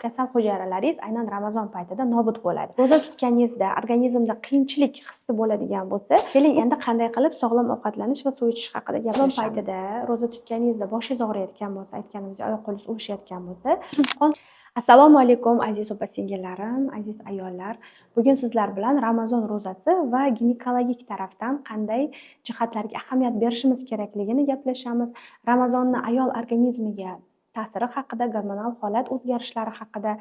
kasal hujayralaringiz aynan Ramazon paytida nobud bo'ladi. Roza tutganingizda organizmda qiyinchilik hissi bo'ladigan bo'lsa, keling endi qanday qilib sog'lom ovqatlanish va suv ichish haqida gaplashamiz. Paytida roza tutganingizda boshingiz og'riyotgan bo'lsa, aytganimizdek oyoq qo'lingiz uvishayotgan bo'lsa, assalomu alaykum aziz opa-singillarim, aziz ayollar. Bugun sizlar bilan Ramazon ro'zasi va ginekologik tarafdan qanday jihatlarga ahamiyat berishimiz kerakligini gaplashamiz. Ramazonni ayol organizmiga ta'siri haqida, gormonal holat o'zgarishlari haqida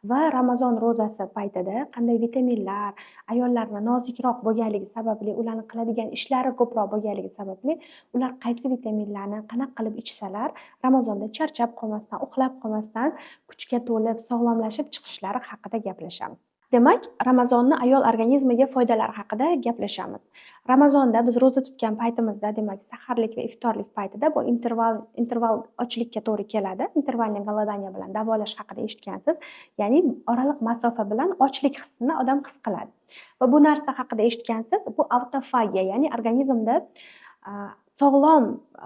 va Ramazon ro'zasi paytida qanday vitaminlar, ayollarni nozikroq bo'lganligi sababli, ularning qiladigan ishlari ko'proq bo'lganligi sababli, ular qaysi vitaminlarni qanaqa qilib ichsalar Ramazonda charchab qolmasdan, uxlab qolmasdan, kuchga to'lib, sog'lomlashib chiqishlari haqida gaplashamiz. Demak, Ramazonni ayol organizmiga foydalari haqida gaplashamiz. Ramazonda biz ro'za tutgan paytimizda, demak, saharlik va iftorlik paytida bu interval ochlikka to'g'ri keladi. Intervalniy golodaniya bilan davolash haqida eshitgansiz. Ya'ni oraliq masofa bilan ochlik hissini odam his qiladi. Va bu narsa haqida eshitgansiz, bu avtofagiya, ya'ni organizmda sog'lom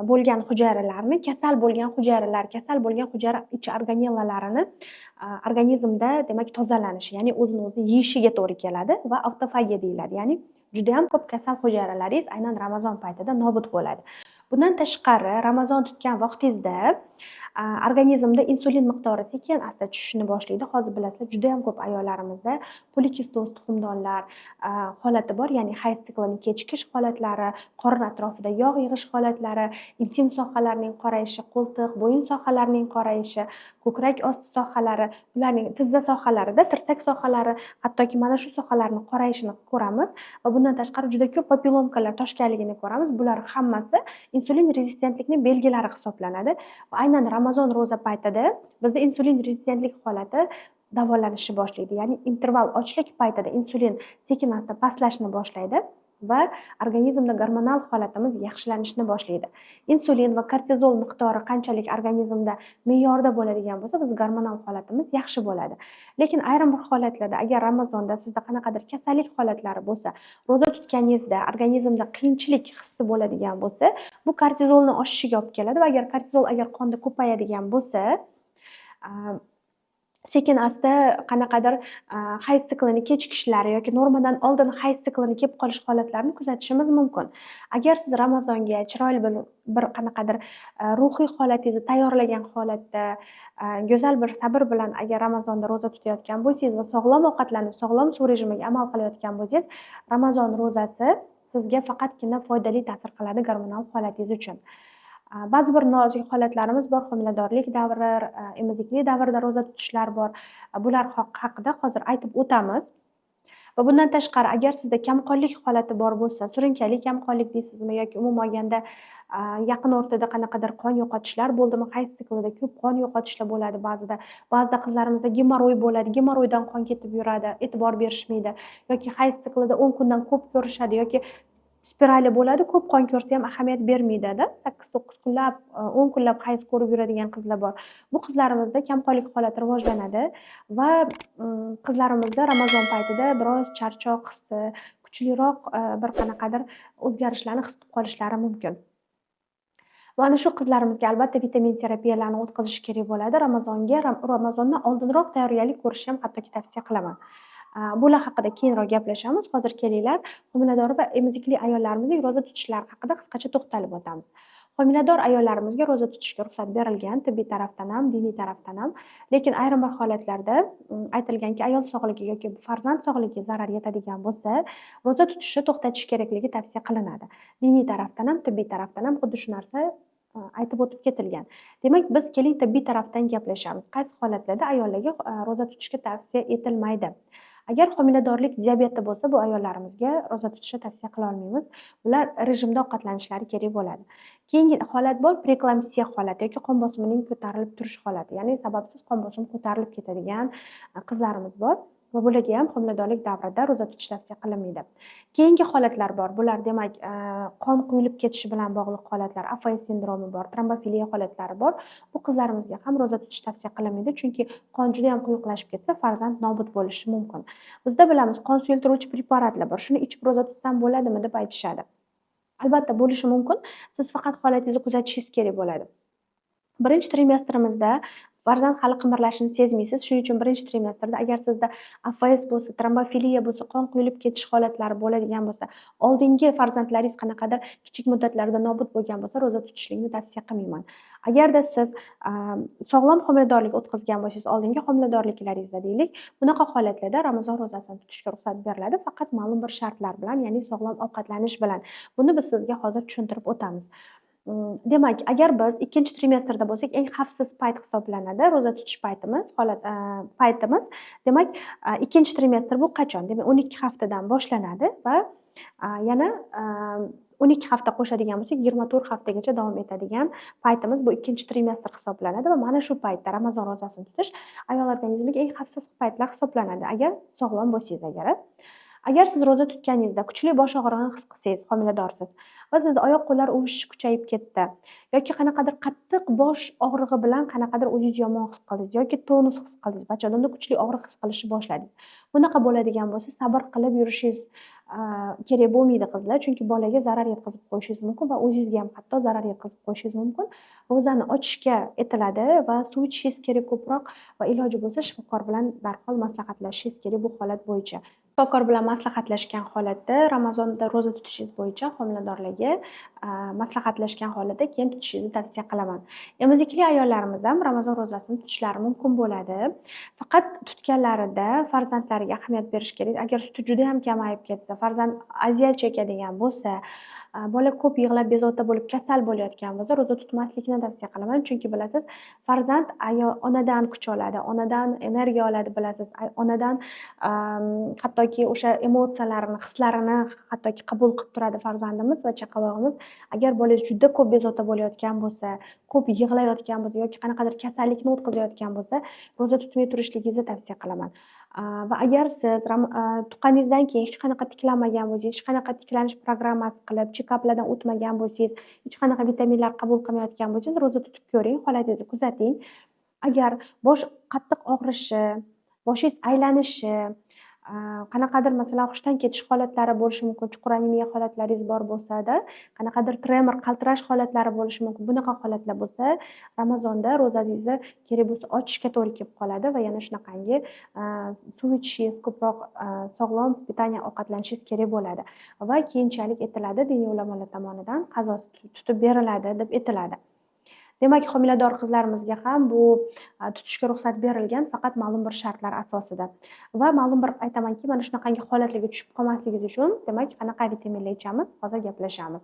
bo'lgan hujayralarni, kasal bo'lgan hujayra ichi organellalarini organizmda demak tozalanishi, ya'ni o'zini o'zi yeyishiga to'g'ri keladi va avtofagiya deyiladi. Ya'ni juda ham ko'p kasal hujayralaringiz aynan Ramazon paytida nobud bo'ladi. Bundan tashqari, Ramazon tutgan vaqtingizda organizmda insulin miqdori sekin-asta tushishni boshlaydi. Hozir bilasizlar, juda ham ko'p ayollarimizda polikistoz tuxumdonlar holati bor, ya'ni hayz siklini kechikish holatlari, qorin atrofida yog' yig'ish holatlari, intim sohalarining qorayishi, qo'ltiq, bo'yin sohalarining qorayishi, ko'krak osti sohalari, ularning tizza sohalarida, tirsak sohalari, hattoki mana shu sohalarning qorayishini ko'ramiz va bundan tashqari juda ko'p papillomkalar toshganligini ko'ramiz. Bular hammasi insulin rezistentlikning belgilari hisoblanadi va aynan Ramazon ro'za paytida bizda insulin rezistentlik holati davolanishi boshlaydi. Ya'ni interval ochlik paytida insulin sekin-asta pastlashni boshlaydi va organizmda gormonal holatimiz yaxshilanishni boshlaydi. Insulin va kortizol miqdori qanchalik organizmda me'yorda bo'ladigan bo'lsa, biz gormonal holatimiz yaxshi bo'ladi. Lekin ayrim bir holatlarda, agar Ramazonda sizda qanaqadir kasallik holatlari bo'lsa, ro'za tutganingizda organizmda qiyinchilik hissi bo'ladigan bo'lsa, bu kortizolni oshishiga olib keladi va agar kortizol qonda ko'payadigan bo'lsa, sekin-asta qanaqadir hayz siklini kechikishlari yoki normadan oldin hayz siklini kelib qolish holatlarini kuzatishimiz mumkin. Agar siz Ramazonga chiroyli bir qanaqadir ruhiy holatingizni tayyorlagan holatda, go'zal bir sabr bilan agar Ramazonda ro'za tutayotgan bo'lsangiz va sog'lom ovqatlanib, sog'lom suv rejimiga amal qilayotgan bo'lsangiz, Ramazon ro'zasi sizga faqatgina foydali ta'sir qiladi gormonal holatingiz uchun. Ba'zi bir nozik holatlarimiz bor, homiladorlik davri, emizikli davrda ro'za tutishlar bor. Bular haqida hozir aytib o'tamiz. Va bundan tashqari, agar sizda kamqonlik holati bor bo'lsa, surunkali kamqonlik deysizmi yoki umuman olganda yaqin o'rtada qanaqadir qon yo'qotishlar bo'ldimi, hayz siklida ko'p qon yo'qotishlar bo'ladi ba'zida qizlarimizda gemoroy bo'ladi, gemoroydan qon ketib yuradi, e'tibor berishmaydi yoki hayz siklida 10 kundan ko'p ko'rishadi yoki spirali bo'ladi, ko'p qon ko'rsa ham ahamiyat bermaydi-da. 8-9 kunlab, 10 kunlab hayz ko'rib yuradigan qizlar bor. Bu qizlarimizda kamqonlik holati rivojlanadi va qizlarimizda Ramazon paytida biroz charchoq hissi, kuchliroq bir qanaqadir o'zgarishlarni his qilib qolishlari mumkin. Mana shu qizlarimizga albatta vitamin terapiyalarini o'tkazish kerak bo'ladi. Ramazondan oldinroq tayyorgarlik ko'rishni ham hattoki tavsiya qilaman. Bular haqida keyinroq gaplashamiz. Hozir kelinglar, homilador va emizikli ayollarimizning ro'za tutishlari haqida qisqacha to'xtalib o'tamiz. Homilador ayollarimizga ro'za tutishga ruxsat berilgan, tibbiy tarafdan ham, diniy tarafdan ham. Lekin ayrim bir holatlarda aytilganki, ayol sog'ligi yoki farzand sog'ligiga zarar yetadigan bo'lsa, ro'za tutishni to'xtatish kerakligi tavsiya qilinadi. Diniy tarafdan ham, tibbiy tarafdan ham xuddi shu narsa aytib o'tib ketilgan. Demak, biz keling tibbiy tarafdan gaplashamiz. Qaysi holatlarda ayollarga ro'za tutishga tavsiya etilmaydi? Agar homiladorlik diabeti bo'lsa, bu ayollarimizga ro'za tutishni tavsiya qila olmaymiz. Ular rejimda ovqatlanishlari kerak bo'ladi. Keyingi holat bor, preeklamsiya holati yoki qon bosimining ko'tarilib turish holati, ya'ni sababsiz qon bosimi ko'tarilib ketadigan qizlarimiz bor va bularga ham homiladorlik davrida ro'za tutish tavsiya qilinmaydi. Keyingi holatlar bor. Bular demak, qon quyilib ketishi bilan bog'liq holatlar, AFS sindromi bor, trombofiliya holatlari bor. Bu qizlarimizga ham ro'za tutish tavsiya qilinmaydi, chunki qon juda ham quyuqlashib ketsa, farzand nobud bo'lishi mumkin. Bizda bilamiz, qon suyultiruvchi preparatlar bor. Shuni ichib ro'za tutsam bo'ladimi deb aytishadi. Albatta bo'lishi mumkin. Siz faqat holatingizni kuzatishingiz kerak bo'ladi. Birinchi trimestrimizda farzand hali qimirlashini sezmaysiz. Shuning uchun birinchi trimestrda agar sizda AFS bo'lsa, trombofiliya bo'lsa, qon quyilib ketish holatlari bo'ladigan bo'lsa, oldingi farzandlaringiz qanaqadir kichik muddatlarda nobud bo'lgan bo'lsa, ro'za tutishlikni tavsiya qilmayman. Agarda siz sog'lom homiladorlik o'tkazgan bo'lsangiz, oldingi homiladorliklaringizda deylik, bunaqa holatlarda Ramazon ro'zasini tutishga ruxsat beriladi, faqat ma'lum bir shartlar bilan, ya'ni sog'lom ovqatlanish bilan. Buni biz sizga hozir tushuntirib o'tamiz. Demak, agar biz ikkinchi trimestrda bo'lsak, eng xavfsiz payt hisoblanadi ro'za tutish paytimiz. Demak, ikkinchi trimestr bu qachon? Demak, 12 haftadan boshlanadi va yana 12 hafta qo'shadigan bo'lsak, 24 haftagacha davom etadigan paytimiz bu ikkinchi trimestr hisoblanadi va mana shu paytda Ramazon ro'zasini tutish ayol organizmiga eng xavfsiz paytlar hisoblanadi, agar sog'lom bo'lsangiz. Agar siz ro'za tutganingizda kuchli bosh og'rig'ini his qilsangiz, homiladorsiz va sizda oyoq qo'llar uvishish kuchayib ketdi yoki qanaqadir qattiq bosh og'rig'i bilan qanaqadir o'zingizni yomon his qildingiz yoki tonus his qildingiz, bachadonda kuchli og'riq his qilishni boshladingiz. Bunaqa bo'ladigan bo'lsa, sabr qilib yurishingiz kerak bo'lmaydi qizlar, chunki bolaga zarar yetkazib qo'yishingiz mumkin va o'zingizga ham hatto zarar yetkazib qo'yishingiz mumkin. Ro'zani ochishga aytiladi va suv ichishingiz kerak ko'proq va iloji bo'lsa shifokor bilan darhol maslahatlashishingiz kerak bu holat bo'yicha. Shifokor bilan maslahatlashgan holatda, Ramazonda ro'za tutishingiz bo'yicha homiladorlarga maslahatlashgan holatda keyin tutishingizni tavsiya qilaman. Emizikli ayollarimiz ham Ramazon ro'zasini tutishlari mumkin bo'ladi. Faqat tutganlarida farzandlariga ahamiyat berish kerak. Agar suti juda ham kamayib ketsa, farzand aziyat chekadigan bo'lsa, bola ko'p yig'lab bezovta bo'lib kasal bo'layotgan bo'lsa, ro'za tutmaslikni tavsiya qilaman. Chunki bilasiz, farzand onadan kuch oladi, onadan energiya oladi, bilasiz. Onadan hattoki o'sha emotsiyalarini, hislarini hattoki qabul qilib turadi farzandimiz va chaqalog'imiz. Agar bolangiz juda ko'p bezovta bo'layotgan bo'lsa, ko'p yig'layotgan bo'lsa yoki qanaqadir kasallikni o'tkazayotgan bo'lsa, ro'za tutmay turishligingizni tavsiya qilaman. Va agar siz tuqqaningizdan keyin hech qanaqa tiklanmagan bo'lsangiz, hech qanaqa tiklanish programmasi qilib, chekaplardan o'tmagan bo'lsangiz, hech qanaqa vitaminlar qabul qilmayotgan bo'lsangiz, ro'za tutib ko'ring, holatingizni kuzating. Agar bosh qattiq og'rishi, boshingiz aylanishi, qanaqadir masalan hushdan ketish holatlari bo'lishi mumkin, chuqur anemiya holatlaringiz bor bo'lsa-da, qanaqadir tremor, qaltirash holatlari bo'lishi mumkin. Bunaqa holatlar bo'lsa, Ramazonda ro'zangizni kerak bo'lsa ochishga to'g'ri kelib qoladi va yana shunaqangi suv ichishingiz, ko'proq sog'lom pitaniya ovqatlanishingiz kerak bo'ladi va keyinchalik aytiladi, diniy ulamolar tomonidan qazosi tutib beriladi deb aytiladi. Demak, homilador qizlarimizga ham bu tutishga ruxsat berilgan, faqat ma'lum bir shartlar asosida. Va ma'lum bir aytamanki, mana shunaqangi holatlarga tushib qolmasligingiz uchun, demak, qanaqa vitaminlar ichamiz, hozir gaplashamiz.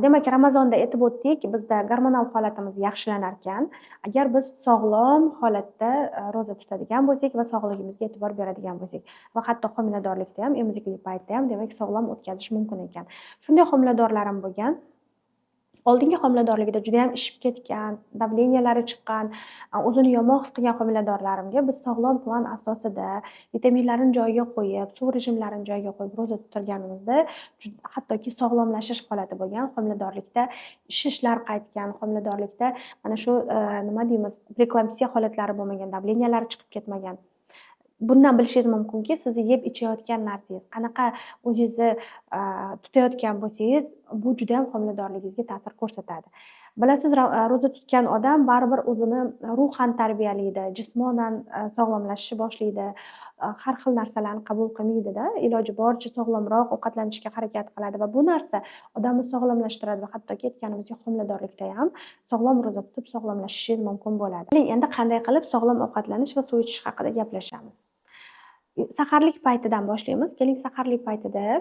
Demak, Ramazonda aytib o'tdik, bizda gormonal holatimiz yaxshilanar ekan. Agar biz sog'lom holatda ro'za tutadigan bo'lsak va sog'ligimizga e'tibor beradigan bo'lsak va hatto homiladorlikda ham, emiziklik paytida ham, demak, sog'lom o'tkazish mumkin ekan. Shunday homiladorlarim bo'lgan. Oldingi homiladorligida juda ham ishib ketgan, davleniyalari chiqqan, o'zini yomon his qilgan homiladorlarimga biz sog'lom plan asosida vitaminlarini joyiga qo'yib, suv rejimlarini joyiga qo'yib ro'za tuttirganimizda hattoki sog'lomlashish holati bo'lgan, homiladorlikda shishlar qaytgan, homiladorlikda mana shu nima deymiz, preeklamsiya holatlari bo'lmagan, davleniyalari chiqib ketmagan. Bundan bilishingiz mumkinki, sizni yeb ichayotgan narsangiz, qanaqa o'zingizni tutayotgan bo'lsangiz, bu juda ham homiladorligingizga ta'sir ko'rsatadi. Bilasiz, ro'za tutgan odam baribir o'zini ruhan tarbiyalaydi, jismonan sog'lomlashishni boshlaydi, har xil narsalarni qabul qilmaydida, iloji boricha sog'lomroq ovqatlanishga harakat qiladi va bu narsa odamni sog'lomlashtiradi va hattoki aytganimizdek homiladorlikda ham sog'lom ro'za tutib sog'lomlashishingiz mumkin bo'ladi. Endi qanday qilib sog'lom ovqatlanish va suv ichish haqida gaplashamiz. Saharlik paytidan boshlaymiz. Keling, saharlik paytida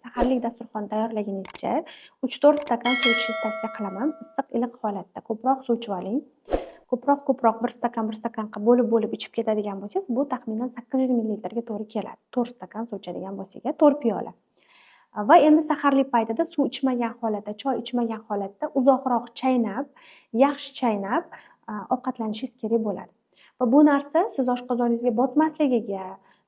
saharlik dasturxon tayyorlagunizcha 3-4 stakan suv ichishingizni tavsiya qilaman. Issiq, iliq holatda ko'proq suv ichib oling. Ko'proq 1 stakan bo'lib ichib ketadigan bo'lsangiz, bu taxminan 800 ml ga to'g'ri keladi. 4 stakan suv ichadigan bo'lsak, 4 piyola. Va endi saharlik paytida suv ichmagan holatda, choy ichmagan holatda uzoqroq chaynab, yaxshi chaynab ovqatlanishingiz kerak bo'ladi. Va bu narsa siz oshqozoningizga botmasligiga,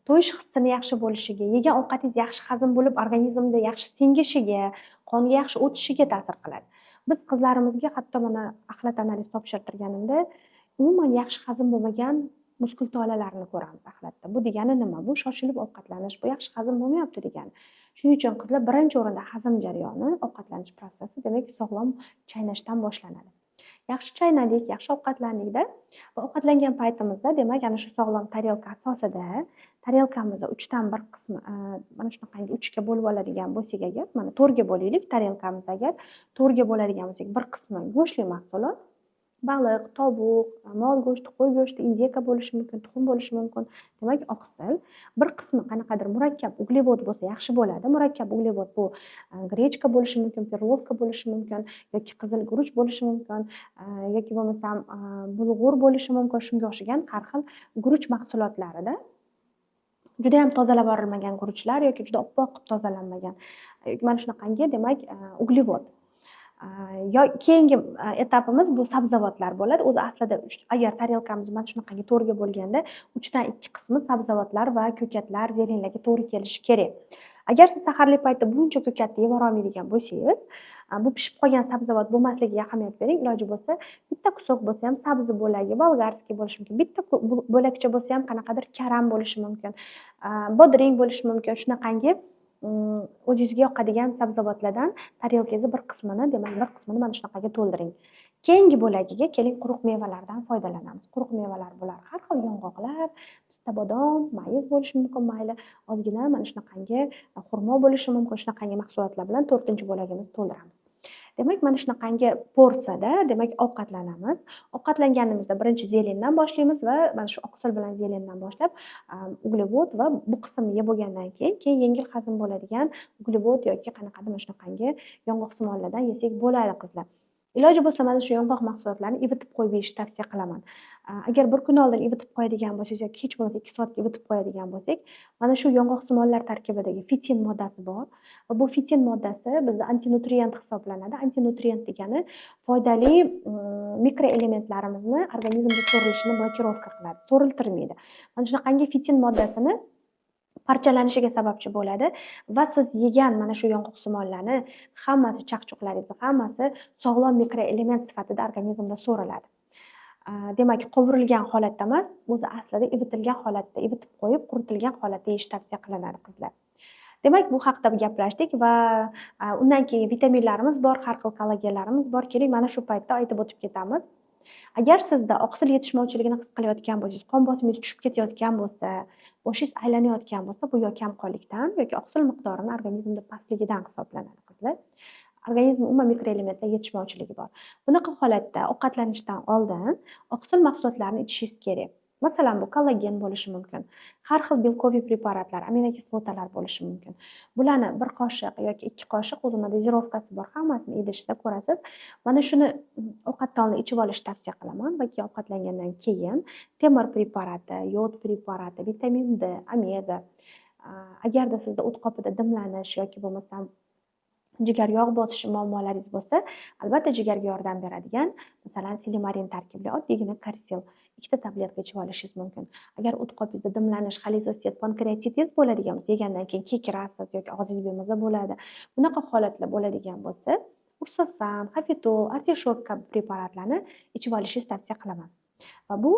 to'yish hissini yaxshi bo'lishiga, yegan ovqatingiz yaxshi hazm bo'lib, organizmda yaxshi singishiga, qonga yaxshi o'tishiga ta'sir qiladi. Biz qizlarimizga hatto mana axlat analiz topshirtirganimda umuman yaxshi hazm bo'lmagan muskul tolalarini ko'ramiz axlatda. Bu degani nima? Bu shoshilib ovqatlanish, bu yaxshi hazm bo'lmayapti degani. Shuning uchun qizlar birinchi o'rinda hazm jarayoni, ovqatlanish prosessi, demak, sog'lom chaynashdan boshlanadi. yaxshi chaynadik, yaxshi ovqatlandikda va ovqatlangan paytimizda demak ana shu sog'lom tarelka asosida tarelkamizni uchdan bir qismi mana shunaqangi uchga bo'lib oladigan bo'lsak agar, mana to'rtga bo'laylik tarelkamizni agar to'rtga bo'ladigan bo'lsak, bir qismi go'shtli mahsulot, baliq, tovuq, mol go'shti, qo'y go'shti, indeyka bo'lishi mumkin, tuxum bo'lishi mumkin. Demak, oqsil. Bir qismi qanaqadir murakkab uglevod bo'lsa yaxshi bo'ladi. Murakkab uglevod bu grechka bo'lishi mumkin, perlovka bo'lishi mumkin yoki qizil guruch bo'lishi mumkin, yoki bo'lmasam bulg'ur bo'lishi mumkin. Shunga o'xshagan har xil guruch mahsulotlarida juda ham tozalab yuborilmagan guruchlar yoki juda oppoq qilib tozalanmagan mana shunaqangi demak uglevod. Keyingi etapimiz bu sabzavotlar bo'ladi. O'zi aslida agar tarelkamiz mana shunaqangi to'rtga bo'lganda 3dan 2 qismi sabzavotlar va ko'katlar, zelenlarga to'g'ri kelishi kerak. Agar siz saharlik paytda buncha ko'katni yeb olmaydigan bo'lsangiz, bu pishib qolgan sabzavot bo'lmasligiga ahamiyat bering. Iloji bo'lsa bitta qusoq bo'lsa ham sabzi bo'lagi, bolgarskiy bo'lishi mumkin. Bitta bo'lakcha bo'lsa ham qanaqadir karam bo'lishi mumkin. Bodring bo'lishi mumkin. Shunaqangi o'zingizga yoqadigan sabzavotlardan tarelkangizni bir qismini, demak bir qismini mana shunaqaga to'ldiring. Keyingi bo'lagiga keling, quruq mevalardan foydalanamiz. Quruq mevalar bular har xil yong'oqlar, pista, bodom, mayiz bo'lishi mumkin, mayli ozgina mana shunaqangi xurmo bo'lishi mumkin. Shunaqangi mahsulotlar bilan 4-bo'lagimizni to'ldiramiz. Demak, mana shunaqangi porsiyada demak ovqatlanamiz. Ovqatlanganimizda birinchi zelendan boshlaymiz va mana shu oqsil bilan zelendan boshlab uglevod va bu qismni yeb bo'lgandan keyin yengil hazm bo'ladigan uglevod yoki qanaqadir mana shunaqangi yong'oqsimonlardan yesak bo'ladi qizlar. Iloji bo'lsa mana shu yong'oq mahsulotlarini ivitib qo'yib yeyishni tavsiya qilaman. Agar bir kun oldin ivitib qo'yadigan bo'lsangiz yoki hech bo'lmasa 2 soatga ivitib qo'yadigan bo'lsak, mana shu yong'oqsimonlar tarkibidagi fitin moddasi bor va bu fitin moddasi bizda antinutrient hisoblanadi. Antinutrient degani foydali mikroelementlarimizni organizmda so'rilishini blokirovka qiladi, so'riltirmaydi. Mana shunaqangi fitin moddasini parchalanishiga sababchi bo'ladi va siz yegan mana shu yong'oqsimonlarni hammasi, chaqchuqlaringiz hammasi sog'lom mikroelement sifatida organizmda so'riladi. Demak, qovurilgan holatda emas, o'zi aslida ivitilgan holatda, ivitib qo'yib, quritilgan holatda yeyish tavsiya qilinadi qizlar. Demak, bu haqida gaplashdik va undan keyin vitaminlarimiz bor, har xil kollagenlarimiz bor. Keling, mana shu paytda aytib o'tib ketamiz. Agar sizda oqsil yetishmovchiligini his qilayotgan bo'lsangiz, qon bosimingiz tushib ketayotgan bo'lsa, boshingiz aylanayotgan bo'lsa, bu yo kamqonlikdan yoki oqsil miqdorini organizmda pastligidan hisoblanadi qizlar. Organizmda umuman mikroelementlar yetishmovchiligi bor. Bunaqa holatda ovqatlanishdan oldin oqsil mahsulotlarini ichishingiz kerak. Masalan, bu kollagen bo'lishi mumkin. Har xil belkoviy preparatlar, aminokislotalar bo'lishi mumkin. Bularni bir qoshiq yoki 2 qoshiq o'zini dozirovkasi bor, hammasini idishda ko'rasiz. Mana shuni ovqatdan oldin ichib olishni tavsiya qilaman va keyin ovqatlangandan keyin temir preparati, yod preparati, vitamin D, omega. Agarda sizda o't qopida dimlanish yoki bo'lmasam jigar yog' bosishi muammolaringiz bo'lsa, albatta jigarga yordam beradigan, masalan, silimarin tarkibli oddiygina karsil 2 tabletka ichib olishingiz mumkin. Agar o't qopingizda dimlanish, xolesterin, pankreatitingiz bo'ladigan bo'lsa, yegandan keyin kekirasiz yoki og'zingiz bemaza bo'ladi. Bunaqa holatlar bo'ladigan bo'lsa, ursasam, xafitol, artishok kabi preparatlarni ichib olishingizni tavsiya qilaman. Va bu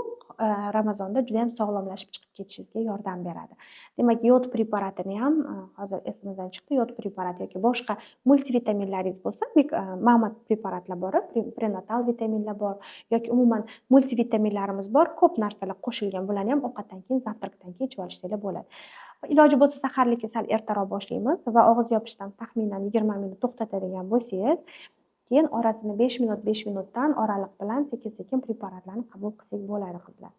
Ramazonda juda ham sog'lomlashib chiqib ketishingizga yordam beradi. Demak, yod preparatini ham hozir esimizdan chiqdi, yod preparati yoki boshqa multivitaminlaringiz bo'lsa, mama preparatlar bor, prenatal vitaminlar bor yoki umuman multivitaminlarimiz bor, ko'p narsalar qo'shilgan. Bularni ham ovqatdan keyin, zavtrakdan keyin ichib olishinglar bo'ladi. Iloji bo'lsa saharlikka sal ertaroq boshlaymiz va og'iz yopishdan taxminan 20 minut to'xtatadigan bo'lsangiz, keyin orasini 5 minutdan oraliq bilan sekin-sekin preparatlarni qabul qilsak bo'ladi qizlar.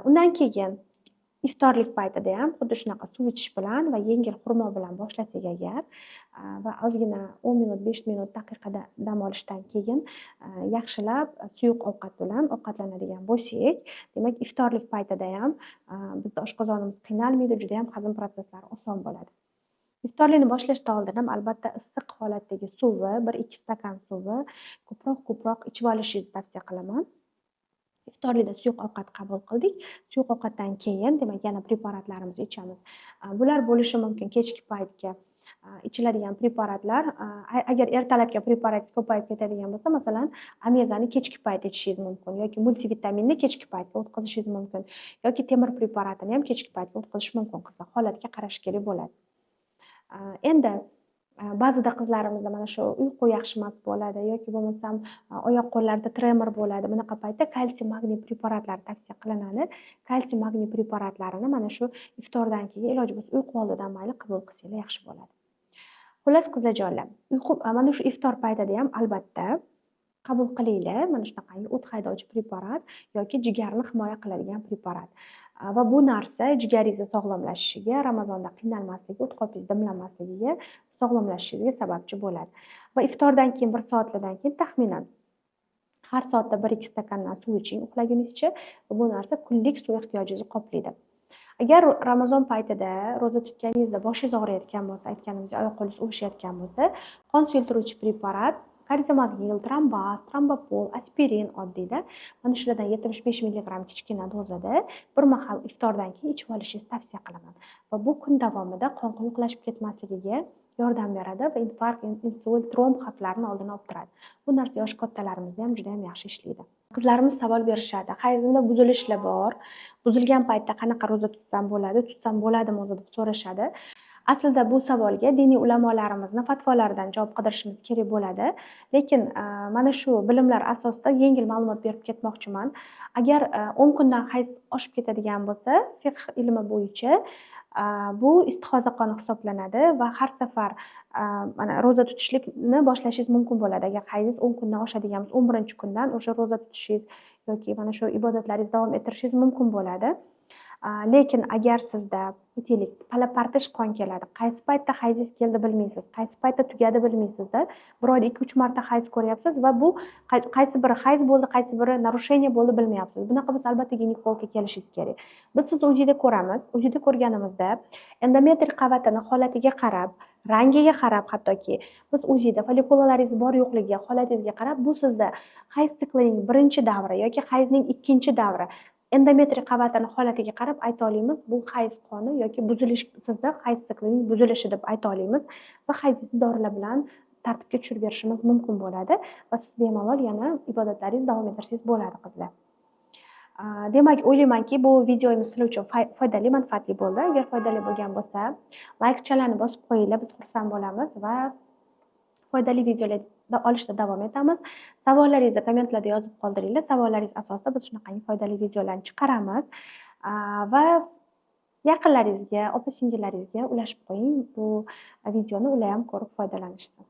Undan keyin iftorlik paytida ham xuddi shunaqa suv ichish bilan va yengil xurmo bilan boshlasak agar va ozgina 10 minut, 5 minut daqiqada dam olishdan keyin yaxshilab suyuq ovqat bilan ovqatlanadigan bo'lsak, demak iftorlik paytida ham bizda oshqozonimiz qiynalmaydi, juda ham hazm prosesslari oson bo'ladi. Iftorlikni boshlashdan oldin ham albatta issiq holatdagi suvni, 1-2 stakan suvni ko'proq ichib olishingizni tavsiya qilaman. Iftorlikda suyuq ovqat qabul qildik. Suyuq ovqatdan keyin demak yana preparatlarimizni ichamiz. Bular bo'lishi mumkin kechki paytga ichiladigan preparatlar. Agar ertalabga preparatingiz ko'payib ketadigan bo'lsa, masalan, omegani kechki payt ichishingiz mumkin yoki multivitaminni kechki paytga o'tkazishingiz mumkin yoki temir preparatini ham kechki paytga o'tkazish mumkin. Qizlar holatga qarash kerak bo'ladi. Endi Ba'zida qizlarimizda mana shu uyqu yaxshi emas bo'ladi yoki bo'lmasam oyoq qo'llarida tremor bo'ladi. Bunaqa paytda kalsiy magniy preparatlari tavsiya qilinadi. Kalsiy magniy preparatlarini mana shu iftordan keyin iloji bo'lsa uyqu oldidan mayli qabul qilsanglar yaxshi bo'ladi. Xullas qizlarjonlar, mana shu iftor paytida ham albatta qabul qilinglar mana shunaqangi o't haydovchi preparat yoki jigarni himoya qiladigan preparat. Va bu narsa jigaringizni sog'lomlashishiga, Ramazonda qiynalmasligi, o't qopingiz dimlanmasligiga, sog'lomlashishingizga sababchi bo'ladi. Va iftordan keyin 1 soatlardan keyin taxminan har soatda 1-2 stakandan suv iching uxlagunizcha. Bu narsa kunlik suv ehtiyojingizni qoplaydi. Agar Ramazon paytida ro'za tutganingizda boshingiz og'riyotgan bo'lsa, aytganimdek oyoq qo'lingiz uvishayotgan bo'lsa, qon suyultiruvchi preparat Kardiomagnil, Trambas, Trambopol, aspirin oddiyda mana shulardan 75 mg kichkina dozada bir mahal iftordan keyin ichib olishingizni tavsiya qilaman. Va bu kun davomida qon quyuqlashib ketmasligiga yordam beradi va infarkt, insult, tromb xavflarini oldini olib turadi. Bu narsa yosh kattalarimizda ham juda ham yaxshi ishlaydi. Qizlarimiz savol berishadi. Hayzimda buzilishlar bor. Buzilgan paytda qanaqa ro'za tutsam bo'ladimi o'zi deb so'rashadi. Aslida bu savolga diniy ulamolarimizni fatvolaridan javob qidirishimiz kerak bo'ladi. Lekin mana shu bilimlar asosida yengil ma'lumot berib ketmoqchiman. Agar 10 kundan hayz oshib ketadigan bo'lsa, fiqh ilmi bo'yicha bu istihoza qoni hisoblanadi va har safar mana ro'za tutishlikni boshlashingiz mumkin bo'ladi. Agar hayzingiz 10 kundan oshadigan bo'lsa, 11-kundan o'sha ro'za tutishingiz yoki mana shu ibodatlaringizni davom ettirishingiz mumkin bo'ladi. Lekin agar sizda aytaylik pala-partish qon keladi, qaysi paytda hayzingiz keldi bilmaysiz, qaysi paytda tugadi bilmaysizda, bir oyda 2-3 marta hayz ko'ryapsiz va bu qaysi biri hayz bo'ldi, qaysi biri narushение bo'ldi bilmayapsiz. Bunaqa bo'lsa albatta ginekologga kelishingiz kerak. Biz sizni UZIda ko'ramiz. UZIda ko'rganimizda endometr qavatini holatiga qarab, rangiga qarab, hattoki biz UZIda follikulalaringiz bor yo'qligiga, holatingizga qarab, bu sizda hayz siklining 1-davri yoki hayzning 2-davri endometri qavatini holatiga qarab ayta olamiz, bu hayz qoni yoki buzilish, sizda hayz siklining buzilishi deb ayta olamiz va hayzingizni dorilar bilan tartibga tushirib berishimiz mumkin bo'ladi va siz bemalol yana ibodatlaringizni davom ettirishingiz bo'ladi qizlar. Demak, o'ylaymanki bu videomiz sizlar uchun foydali, manfaatli bo'ldi. Agar foydali bo'lgan bo'lsa, like tugmani bosib qo'yinglar, biz xursand bo'lamiz va foydali videolarni olishda davom etamiz. Savollaringizni kommentlarda yozib qoldiringlar. Savollaringiz asosida biz shunaqangi foydali videolarni chiqaramiz va yaqinlaringizga, opa-singillaringizga ulashib qo'ying. Bu videoni ular ham ko'rib foydalanishsin.